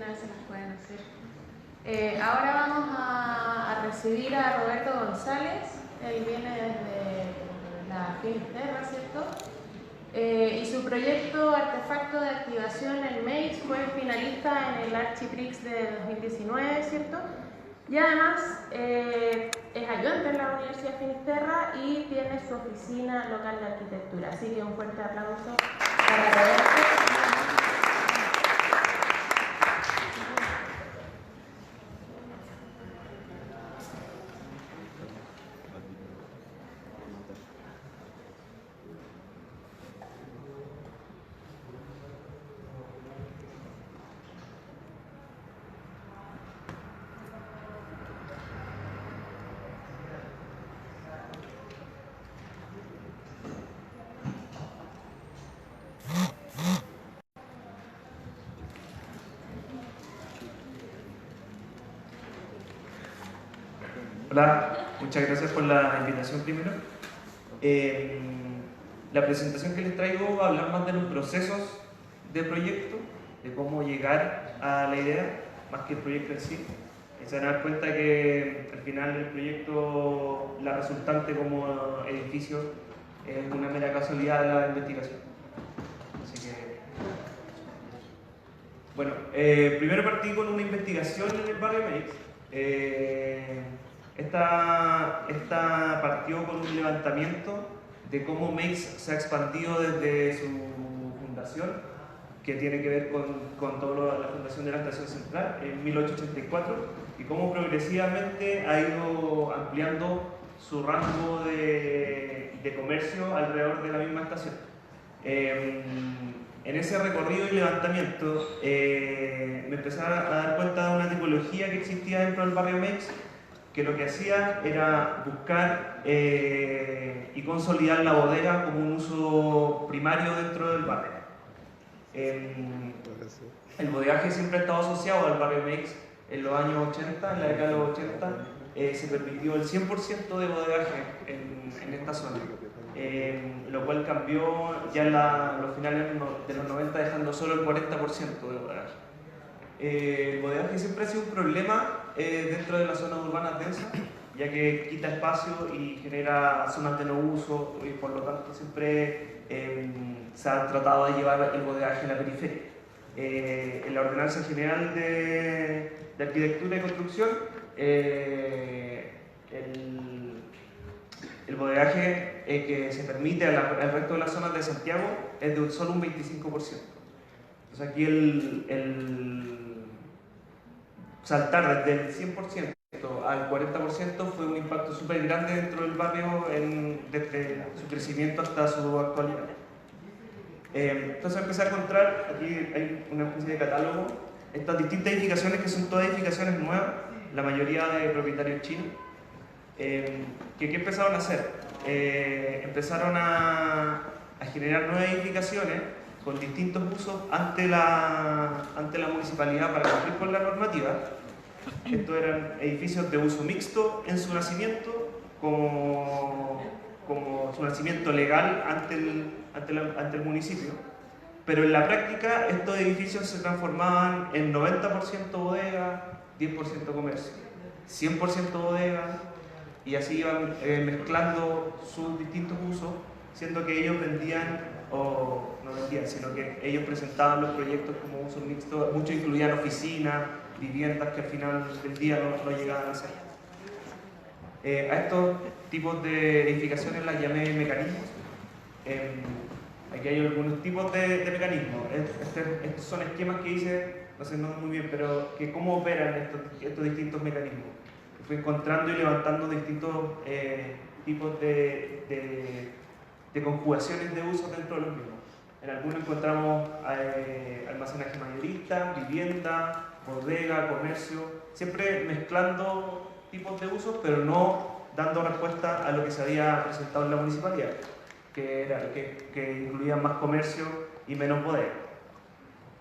vez se las pueden hacer. Ahora vamos a recibir a Roberto González. Él viene desde la Finisterra, ¿cierto? Y su proyecto Artefacto de Activación en MEIS fue finalista en el Archiprix de 2019, ¿cierto? Y además es ayudante en la Universidad Finisterra y tiene su oficina local de arquitectura. Así que un fuerte aplauso para Roberto. Hola, muchas gracias por la invitación primero. La presentación que les traigo va a hablar más de los procesos del proyecto, de cómo llegar a la idea, más que el proyecto en sí. Se van a dar cuenta que al final el proyecto, la resultante como edificio, es una mera casualidad de la investigación. Así que, bueno, primero partí con una investigación en el barrio MEIS. Esta partió con un levantamiento de cómo MEIS se ha expandido desde su fundación, que tiene que ver con toda la fundación de la Estación Central en 1884, y cómo progresivamente ha ido ampliando su rango de comercio alrededor de la misma estación. En ese recorrido y levantamiento me empecé a dar cuenta de una tipología que existía dentro del barrio MEIS, que lo que hacía era buscar y consolidar la bodega como un uso primario dentro del barrio. El bodegaje siempre ha estado asociado al barrio MEIS. En los años 80, en la década de los 80, se permitió el 100% de bodegaje en esta zona, lo cual cambió ya en los finales de los 90, dejando solo el 40% de bodegaje. El bodegaje siempre ha sido un problema dentro de las zonas urbanas densas, ya que quita espacio y genera zonas de no uso, y por lo tanto siempre se ha tratado de llevar el bodegaje a la periferia. En la Ordenanza General de Arquitectura y Construcción, el bodegaje que se permite al resto de las zonas de Santiago es de solo un 25%. Entonces aquí el saltar desde el 100% al 40% fue un impacto súper grande dentro del barrio desde su crecimiento hasta su actualidad. Entonces empecé a encontrar, aquí hay una especie de catálogo, estas distintas edificaciones que son todas edificaciones nuevas, la mayoría de propietarios chinos. ¿Qué empezaron a hacer? Empezaron a generar nuevas edificaciones con distintos usos ante la municipalidad para cumplir con la normativa. Estos eran edificios de uso mixto en su nacimiento, como su nacimiento legal ante el municipio, pero en la práctica estos edificios se transformaban en 90% bodega, 10% comercio, 100% bodega, y así iban mezclando sus distintos usos, siendo que ellos vendían, o no vendían, sino que ellos presentaban los proyectos como uso mixto. Muchos incluían oficinas, viviendas que al final del día no llegaban a ser. A estos tipos de edificaciones las llamé mecanismos. Aquí hay algunos tipos de mecanismos. Estos son esquemas que hice, no sé muy bien, pero que cómo operan estos distintos mecanismos. Fui encontrando y levantando distintos tipos de conjugaciones de uso dentro de los mismos. En algunos encontramos almacenaje mayorista, vivienda, bodega, comercio, siempre mezclando tipos de usos, pero no dando respuesta a lo que se había presentado en la municipalidad, que incluía más comercio y menos bodega.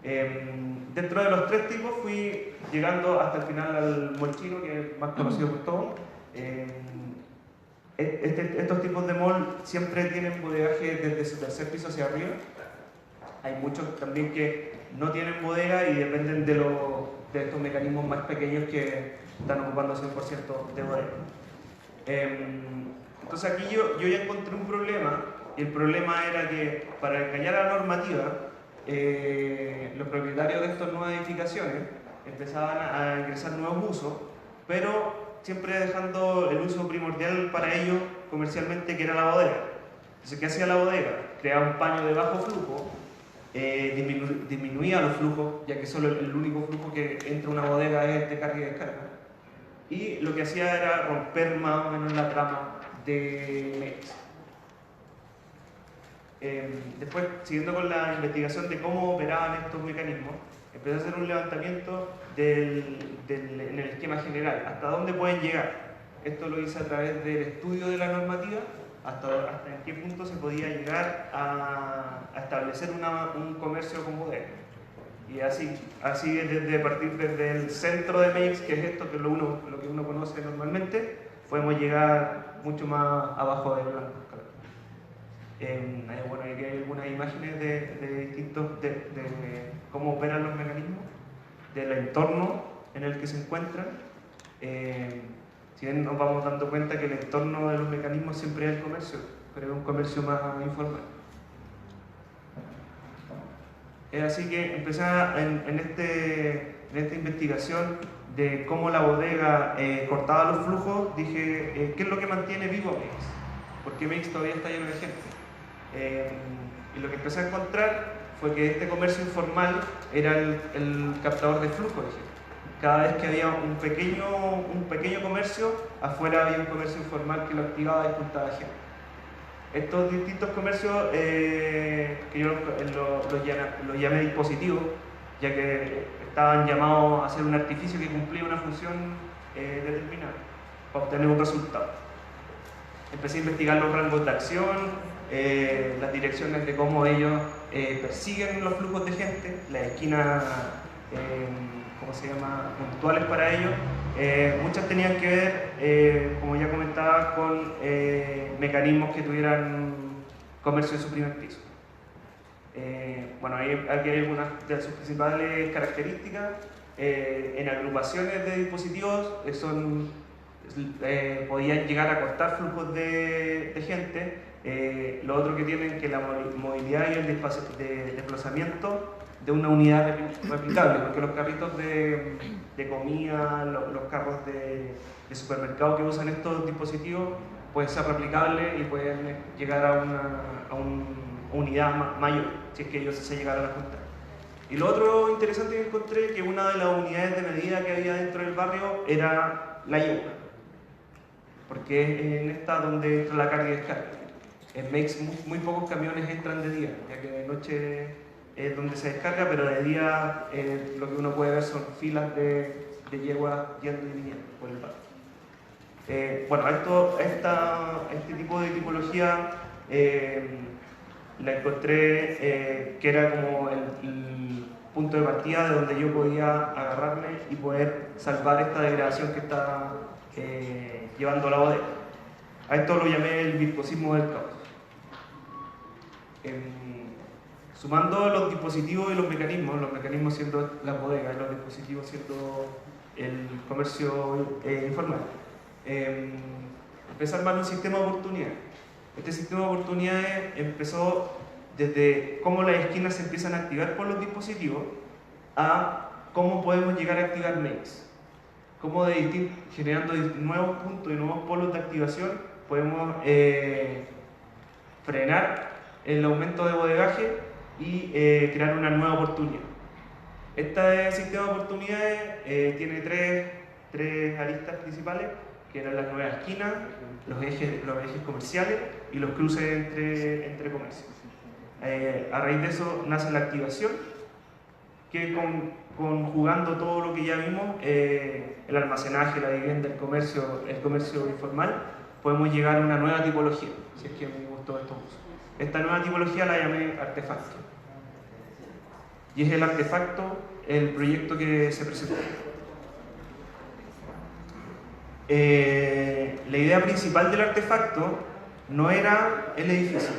Dentro de los tres tipos fui llegando hasta el final al mall chino, que es más conocido por todos. Estos tipos de mall siempre tienen bodegaje desde su tercer piso hacia arriba. Hay muchos también que no tienen bodega y dependen de de estos mecanismos más pequeños que están ocupando 100% de bodega. Entonces aquí yo ya encontré un problema, y el problema era que para engañar a la normativa, los propietarios de estas nuevas edificaciones empezaban a ingresar nuevos usos, pero siempre dejando el uso primordial para ellos comercialmente, que era la bodega. Entonces, ¿qué hacía la bodega? Creaba un paño de bajo flujo, disminuía los flujos, ya que solo el único flujo que entra a una bodega es de carga y descarga. Y lo que hacía era romper más o menos la trama de MEX. Después, siguiendo con la investigación de cómo operaban estos mecanismos, empecé a hacer un levantamiento en el esquema general, hasta dónde pueden llegar. Esto lo hice a través del estudio de la normativa, hasta en qué punto se podía llegar a establecer un comercio con bodega. Y así desde partir desde el centro de MEX, que es esto, que es lo que uno conoce normalmente, podemos llegar mucho más abajo de blanco. Bueno, aquí hay algunas imágenes de distintos de cómo operan los mecanismos, del entorno en el que se encuentran. Si bien nos vamos dando cuenta que el entorno de los mecanismos siempre es el comercio, pero es un comercio más informal. Así que empecé en esta investigación de cómo la bodega cortaba los flujos, dije, ¿qué es lo que mantiene vivo a MEX? Porque MEX todavía está lleno de gente. Y lo que empecé a encontrar fue que este comercio informal era el captador de flujo de gente. Cada vez que había un pequeño comercio, afuera había un comercio informal que lo activaba y juntaba gente. Estos distintos comercios, que yo los llamé dispositivos, ya que estaban llamados a hacer un artificio que cumplía una función determinada para obtener un resultado. Empecé a investigar los rangos de acción, las direcciones de cómo ellos persiguen los flujos de gente, las esquinas, ¿cómo se llama?, puntuales para ellos. Muchas tenían que ver, como ya comentaba, con mecanismos que tuvieran comercio en su primer piso. Bueno, aquí hay algunas de sus principales características. En agrupaciones de dispositivos podían llegar a cortar flujos de gente. Lo otro que tienen que la movilidad y el desplazamiento de una unidad replicable, porque los carritos de comida, los carros de supermercado que usan estos dispositivos pueden ser replicables y pueden llegar a una unidad mayor, si es que ellos se llegaran a juntar. Y lo otro interesante que encontré, que una de las unidades de medida que había dentro del barrio era la yegua, porque es en esta donde entra la carga y descarga. En MEX muy pocos camiones entran de día, ya que de noche es donde se descarga, pero de día lo que uno puede ver son filas de yeguas yendo y viniendo por el barrio. Bueno, este tipo de tipología la encontré que era como el punto de partida de donde yo podía agarrarme y poder salvar esta degradación que está llevando la bodega. A esto lo llamé el virtuosismo del caos. Sumando los dispositivos y los mecanismos siendo las bodegas, los dispositivos siendo el comercio informal, empezó a armar un sistema de oportunidades. Este sistema de oportunidades empezó desde cómo las esquinas se empiezan a activar por los dispositivos a cómo podemos llegar a activar MEX. Cómo generando nuevos puntos y nuevos polos de activación podemos frenar el aumento de bodegaje y crear una nueva oportunidad. Este sistema de oportunidades tiene tres aristas principales, que eran las nuevas esquinas, los ejes comerciales y los cruces entre comercios. A raíz de eso nace la activación, que conjugando todo lo que ya vimos, el almacenaje, la vivienda, el comercio informal, podemos llegar a una nueva tipología, si es que me gustó estos usos. Esta nueva tipología la llamé artefacto. Y es el artefacto el proyecto que se presentó. La idea principal del artefacto no era el edificio,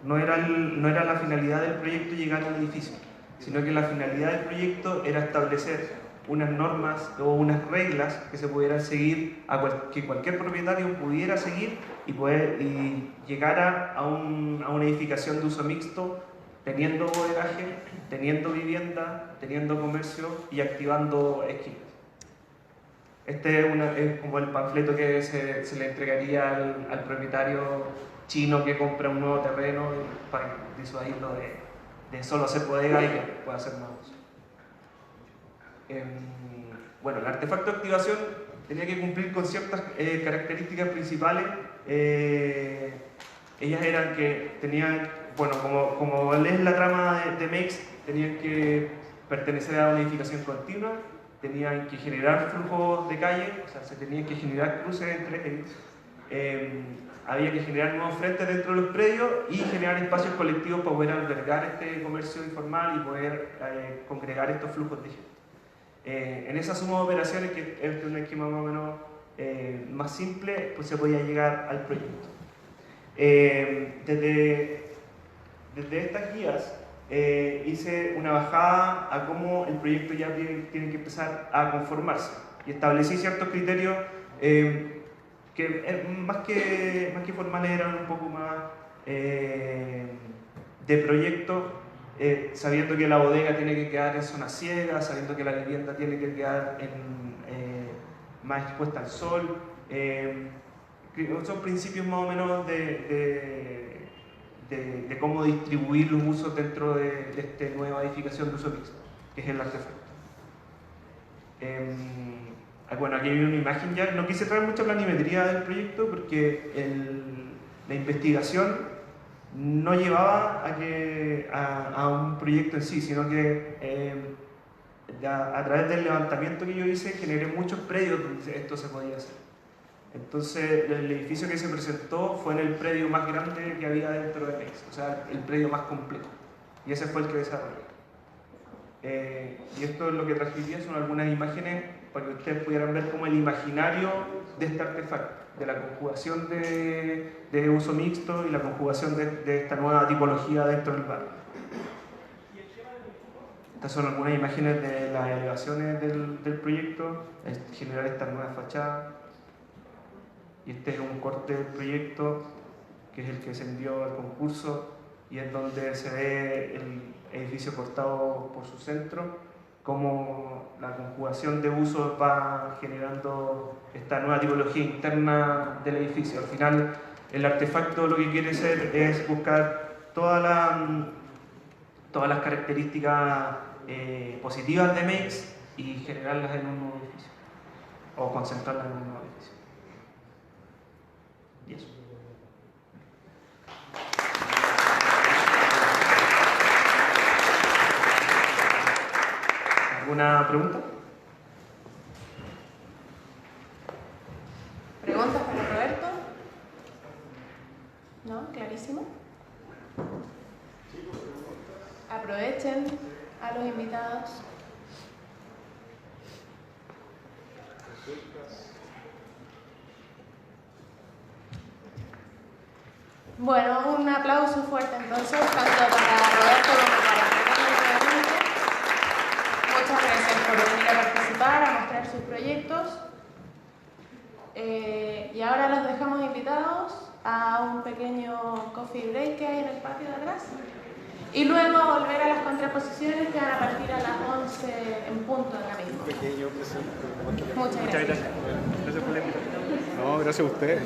no era la finalidad del proyecto llegar al edificio, sino que la finalidad del proyecto era establecer unas normas o unas reglas que se pudieran seguir, que cualquier propietario pudiera seguir y llegara a una edificación de uso mixto, teniendo bodegaje, teniendo vivienda, teniendo comercio y activando esquinas. Este es como el panfleto que se le entregaría al propietario chino que compra un nuevo terreno para disuadirlo de solo hacer bodega y que pueda hacer más uso. Bueno, el artefacto de activación tenía que cumplir con ciertas características principales. Ellas eran que tenían, bueno, como lees la trama de Makes, tenían que pertenecer a una edificación continua, tenían que generar flujos de calle, o sea, se tenían que generar cruces entre ellos. Había que generar nuevos frentes dentro de los predios y generar espacios colectivos para poder albergar este comercio informal y poder congregar estos flujos de gente. En esa suma de operaciones, que es un esquema más o menos más simple, pues se podía llegar al proyecto. Desde estas guías hice una bajada a cómo el proyecto ya tiene que empezar a conformarse y establecí ciertos criterios que más que formales eran un poco más de proyecto, sabiendo que la bodega tiene que quedar en zona ciega, sabiendo que la vivienda tiene que quedar más expuesta al sol. Son principios más o menos de cómo distribuir los usos dentro de esta nueva edificación de uso mixto, que es el artefacto. Bueno, aquí hay una imagen ya. No quise traer mucha planimetría del proyecto porque la investigación no llevaba a un proyecto en sí, sino que a través del levantamiento que yo hice generé muchos predios donde esto se podía hacer. Entonces el edificio que se presentó fue en el predio más grande que había dentro de Makes, o sea, el predio más complejo, y ese fue el que desarrollé. Y esto es lo que transmitía, son algunas imágenes para que ustedes pudieran ver como el imaginario de este artefacto, de la conjugación de uso mixto y la conjugación de esta nueva tipología dentro del barrio. Estas son algunas imágenes de las elevaciones del proyecto, generar esta nueva fachada. Y este es un corte del proyecto, que es el que se envió al concurso, y es donde se ve el edificio cortado por su centro, cómo la conjugación de usos va generando esta nueva tipología interna del edificio. Al final, el artefacto lo que quiere ser es buscar todas las características positivas de Makes y generarlas en un nuevo edificio, o concentrarlas en un nuevo edificio. Y eso. ¿Alguna pregunta? ¿Preguntas para Roberto? ¿No? ¿Clarísimo? Aprovechen a los invitados. Bueno, un aplauso fuerte entonces, tanto para Roberto como para Fernando. Muchas gracias por venir a participar, a mostrar sus proyectos. Y ahora los dejamos invitados a un pequeño coffee break que hay en el patio de atrás. Y luego volver a las contraposiciones que van a partir a las 11 en punto de la misma. Muchas gracias. Gracias por la invitación. No, gracias a usted.